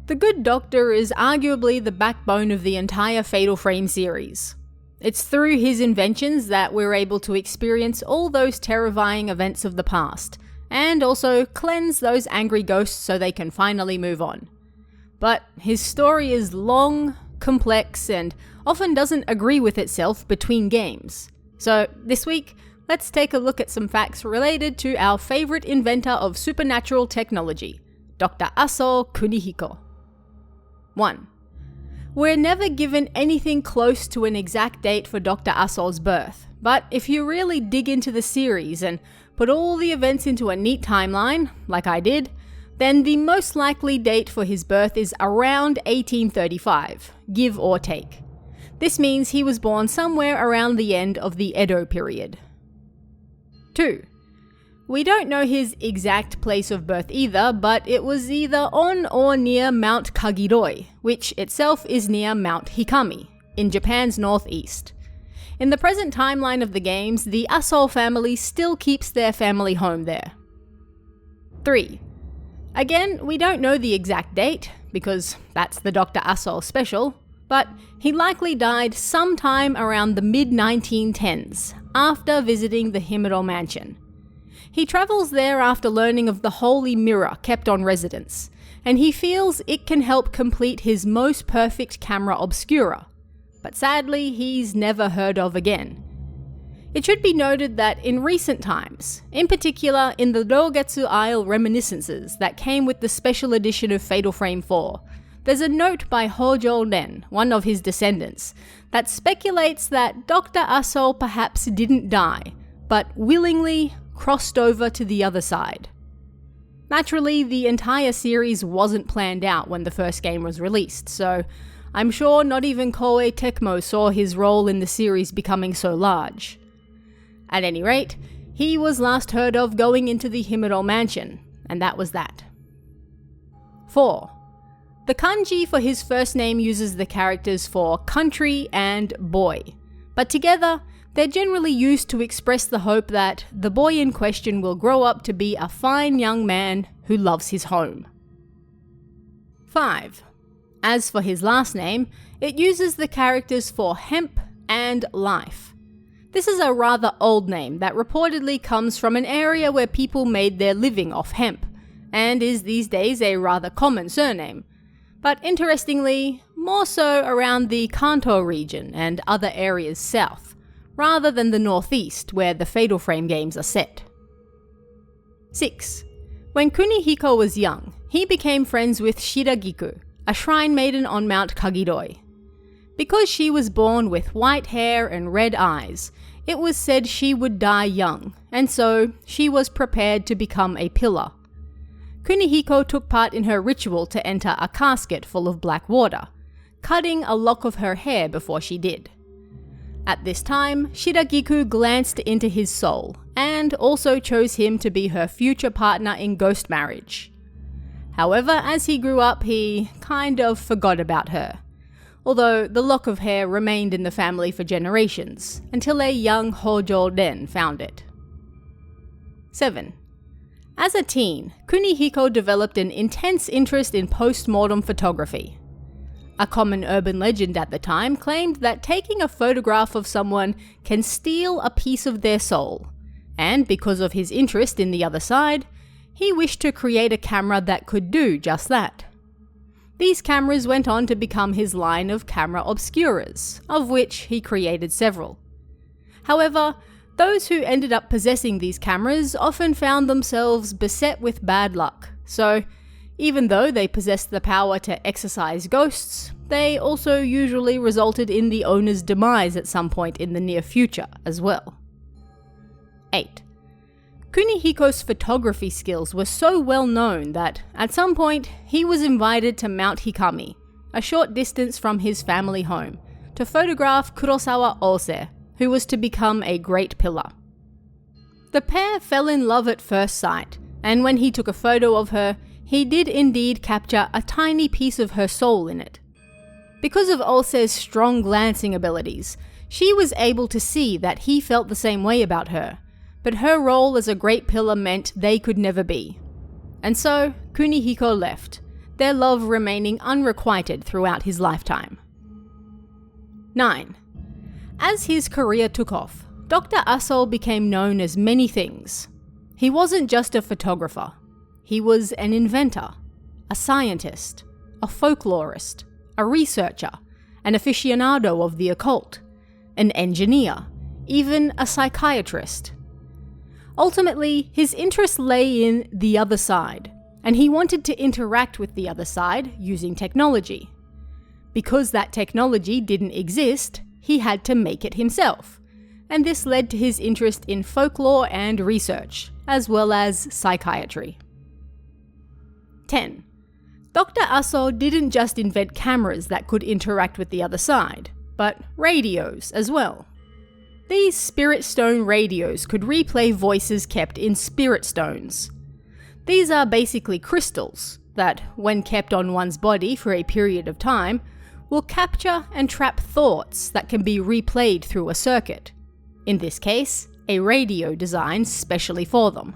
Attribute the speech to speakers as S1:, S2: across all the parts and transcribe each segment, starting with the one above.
S1: The Good Doctor is arguably the backbone of the entire Fatal Frame series. It's through his inventions that we're able to experience all those terrifying events of the past, and also cleanse those angry ghosts so they can finally move on. But his story is long, complex, and often doesn't agree with itself between games. So this week, let's take a look at some facts related to our favourite inventor of supernatural technology, Dr. Asou Kunihiko. 1. We're never given anything close to an exact date for Dr. Asou's birth, but if you really dig into the series and put all the events into a neat timeline, like I did, then the most likely date for his birth is around 1835, give or take. This means he was born somewhere around the end of the Edo period. 2. We don't know his exact place of birth either, but it was either on or near Mount Kagiroi, which itself is near Mount Hikami, in Japan's northeast. In the present timeline of the games, the Asou family still keeps their family home there. 3. Again, we don't know the exact date, because that's the Dr. Asou special, but he likely died sometime around the mid-1910s, after visiting the Himuro mansion. He travels there after learning of the holy mirror kept on residence, and he feels it can help complete his most perfect camera obscura, but sadly he's never heard of again. It should be noted that in recent times, in particular in the Doggetsu Isle reminiscences that came with the special edition of Fatal Frame 4, there's a note by Hojo Ren, one of his descendants, that speculates that Dr. Asou perhaps didn't die, but willingly crossed over to the other side. Naturally, the entire series wasn't planned out when the first game was released, so I'm sure not even Koei Tecmo saw his role in the series becoming so large. At any rate, he was last heard of going into the Himuro mansion, and that was that. 4. The kanji for his first name uses the characters for country and boy, but together, they're generally used to express the hope that the boy in question will grow up to be a fine young man who loves his home. 5. As for his last name, it uses the characters for Hemp and Life. This is a rather old name that reportedly comes from an area where people made their living off hemp, and is these days a rather common surname. But interestingly, more so around the Kanto region and other areas south, rather than the northeast where the Fatal Frame games are set. 6. When Kunihiko was young, he became friends with Shiraiku, a shrine maiden on Mount Kagiroi. Because she was born with white hair and red eyes, it was said she would die young, and so she was prepared to become a pillar. Kunihiko took part in her ritual to enter a casket full of black water, cutting a lock of her hair before she did. At this time, Shiraiku glanced into his soul, and also chose him to be her future partner in ghost marriage. However, as he grew up, he kind of forgot about her, although the lock of hair remained in the family for generations, until a young Hojo Den found it. 7. As a teen, Kunihiko developed an intense interest in post-mortem photography. A common urban legend at the time claimed that taking a photograph of someone can steal a piece of their soul, and because of his interest in the other side, he wished to create a camera that could do just that. These cameras went on to become his line of camera obscuras, of which he created several. However, those who ended up possessing these cameras often found themselves beset with bad luck, so even though they possessed the power to exorcise ghosts, they also usually resulted in the owner's demise at some point in the near future as well. 8. Kunihiko's photography skills were so well known that, at some point, he was invited to Mount Hikami, a short distance from his family home, to photograph Kurosawa Ose, who was to become a great pillar. The pair fell in love at first sight, and when he took a photo of her, he did indeed capture a tiny piece of her soul in it. Because of Ose's strong glancing abilities, she was able to see that he felt the same way about her, but her role as a great pillar meant they could never be. And so, Kunihiko left, their love remaining unrequited throughout his lifetime. 9. As his career took off, Dr. Asou became known as many things. He wasn't just a photographer. He was an inventor, a scientist, a folklorist, a researcher, an aficionado of the occult, an engineer, even a psychiatrist. Ultimately, his interest lay in the other side, and he wanted to interact with the other side using technology. Because that technology didn't exist, he had to make it himself, and this led to his interest in folklore and research, as well as psychiatry. 10. Dr. Asou didn't just invent cameras that could interact with the other side, but radios as well. These spirit stone radios could replay voices kept in spirit stones. These are basically crystals that, when kept on one's body for a period of time, will capture and trap thoughts that can be replayed through a circuit. In this case, a radio designed specially for them.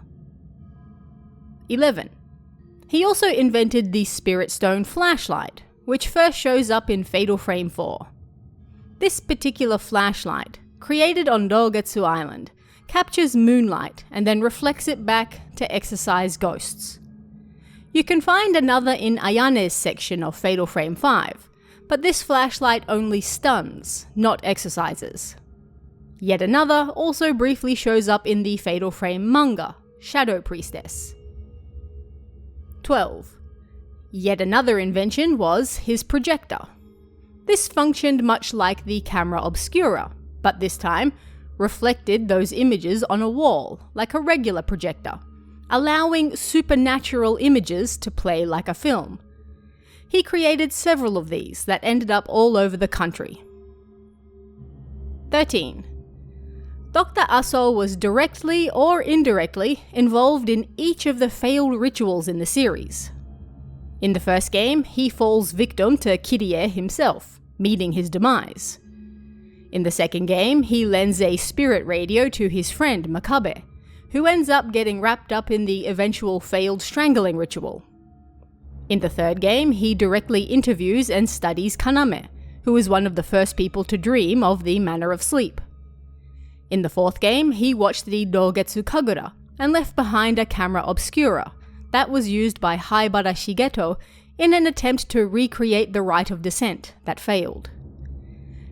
S1: 11. He also invented the Spirit Stone flashlight, which first shows up in Fatal Frame 4. This particular flashlight, created on Doggetsu Island, captures moonlight and then reflects it back to exorcise ghosts. You can find another in Ayane's section of Fatal Frame 5, but this flashlight only stuns, not exorcises. Yet another also briefly shows up in the Fatal Frame manga, Shadow Priestess. 12. Yet another invention was his projector. This functioned much like the camera obscura, but this time reflected those images on a wall like a regular projector, allowing supernatural images to play like a film. He created several of these that ended up all over the country. 13. Dr. Asou was directly or indirectly involved in each of the failed rituals in the series. In the first game, he falls victim to Kirie himself, meeting his demise. In the second game, he lends a spirit radio to his friend Makabe, who ends up getting wrapped up in the eventual failed strangling ritual. In the third game, he directly interviews and studies Kaname, who is one of the first people to dream of the Manner of Sleep. In the fourth game, he watched the Doggetsu Kagura and left behind a camera obscura that was used by Haibara Shigeto in an attempt to recreate the rite of descent that failed.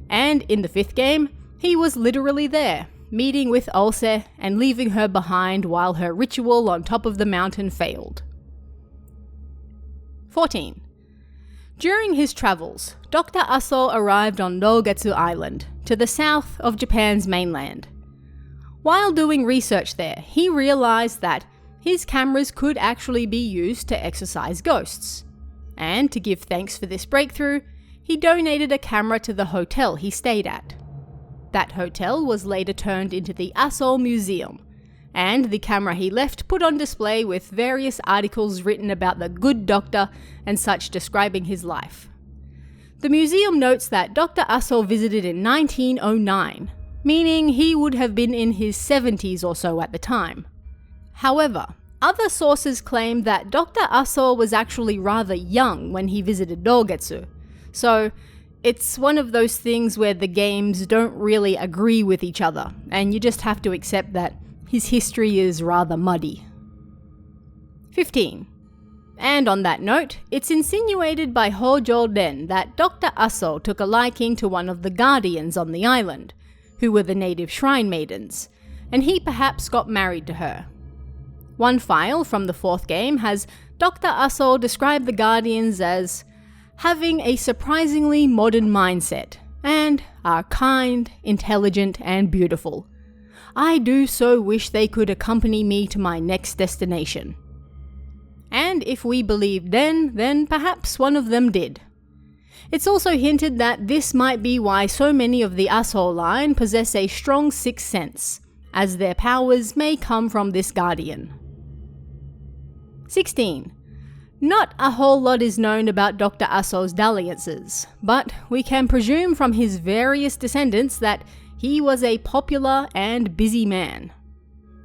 S1: And in the fifth game, he was literally there, meeting with Ulse and leaving her behind while her ritual on top of the mountain failed. 14. During his travels, Dr. Asou arrived on Doggetsu Island, to the south of Japan's mainland. While doing research there, he realized that his cameras could actually be used to exorcise ghosts. And to give thanks for this breakthrough, he donated a camera to the hotel he stayed at. That hotel was later turned into the Asou Museum, and the camera he left put on display with various articles written about the good doctor and such describing his life. The museum notes that Dr. Asou visited in 1909, meaning he would have been in his 70s or so at the time. However, other sources claim that Dr. Asou was actually rather young when he visited Doggetsu, so it's one of those things where the games don't really agree with each other, and you just have to accept that his history is rather muddy. 15. And on that note, it's insinuated by Hojo Den that Dr. Asou took a liking to one of the guardians on the island, who were the native shrine maidens, and he perhaps got married to her. One file from the fourth game has Dr. Asou describe the guardians as having a surprisingly modern mindset, and are kind, intelligent, and beautiful. I do so wish they could accompany me to my next destination. And if we believed then perhaps one of them did. It's also hinted that this might be why so many of the Asou line possess a strong sixth sense, as their powers may come from this guardian. 16. Not a whole lot is known about Dr. Asou's dalliances, but we can presume from his various descendants that he was a popular and busy man.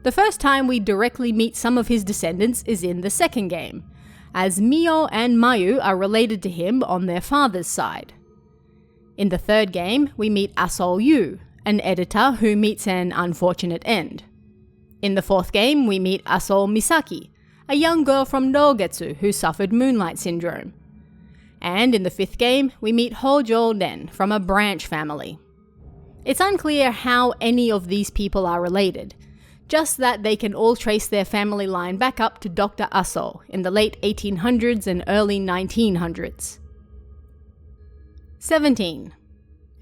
S1: The first time we directly meet some of his descendants is in the second game, as Mio and Mayu are related to him on their father's side. In the third game, we meet Asou Yu, an editor who meets an unfortunate end. In the fourth game, we meet Asou Misaki, a young girl from Doggetsu who suffered Moonlight Syndrome. And in the fifth game, we meet Hojo Den from a branch family. It's unclear how any of these people are related, just that they can all trace their family line back up to Dr. Asou in the late 1800s and early 1900s. 17.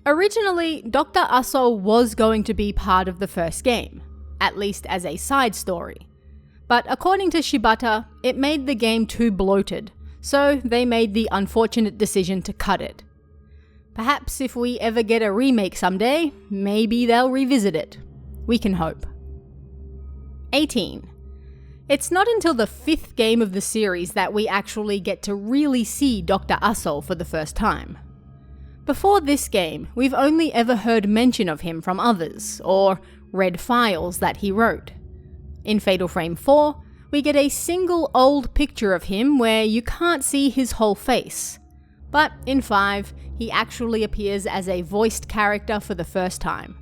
S1: Originally, Dr. Asou was going to be part of the first game, at least as a side story. But according to Shibata, it made the game too bloated, so they made the unfortunate decision to cut it. Perhaps if we ever get a remake someday, maybe they'll revisit it. We can hope. 18. It's not until the fifth game of the series that we actually get to really see Dr. Asou for the first time. Before this game, we've only ever heard mention of him from others, or read files that he wrote. In Fatal Frame 4, we get a single old picture of him where you can't see his whole face. But in 5, he actually appears as a voiced character for the first time.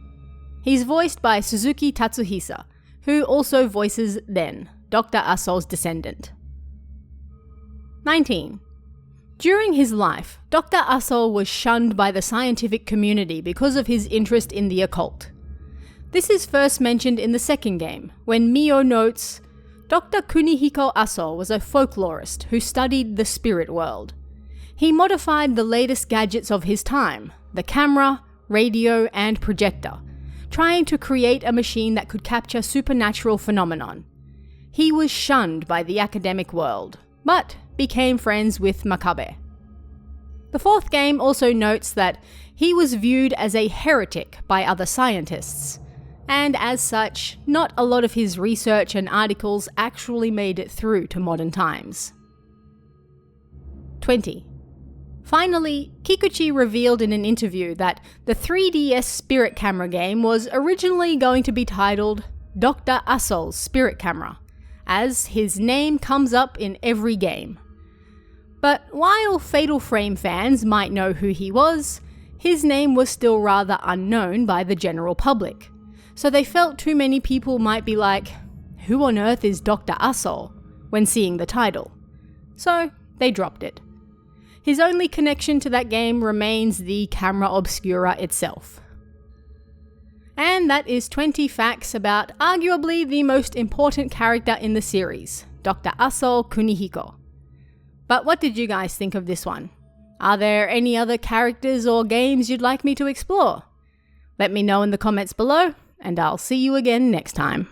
S1: He's voiced by Suzuki Tatsuhisa, who also voices Den, Dr. Asou's descendant. 19. During his life, Dr. Asou was shunned by the scientific community because of his interest in the occult. This is first mentioned in the second game, when Mio notes, Dr. Kunihiko Asou was a folklorist who studied the spirit world. He modified the latest gadgets of his time, the camera, radio, and projector, trying to create a machine that could capture supernatural phenomenon. He was shunned by the academic world, but became friends with Makabe. The fourth game also notes that he was viewed as a heretic by other scientists, and as such, not a lot of his research and articles actually made it through to modern times. 20. Finally, Kikuchi revealed in an interview that the 3DS Spirit Camera game was originally going to be titled Dr. Asou's Spirit Camera, as his name comes up in every game. But while Fatal Frame fans might know who he was, his name was still rather unknown by the general public. So they felt too many people might be like, who on earth is Dr. Asou, when seeing the title. So they dropped it. His only connection to that game remains the camera obscura itself. And that is 20 facts about arguably the most important character in the series, Dr. Asou Kunihiko. But what did you guys think of this one? Are there any other characters or games you'd like me to explore? Let me know in the comments below, and I'll see you again next time.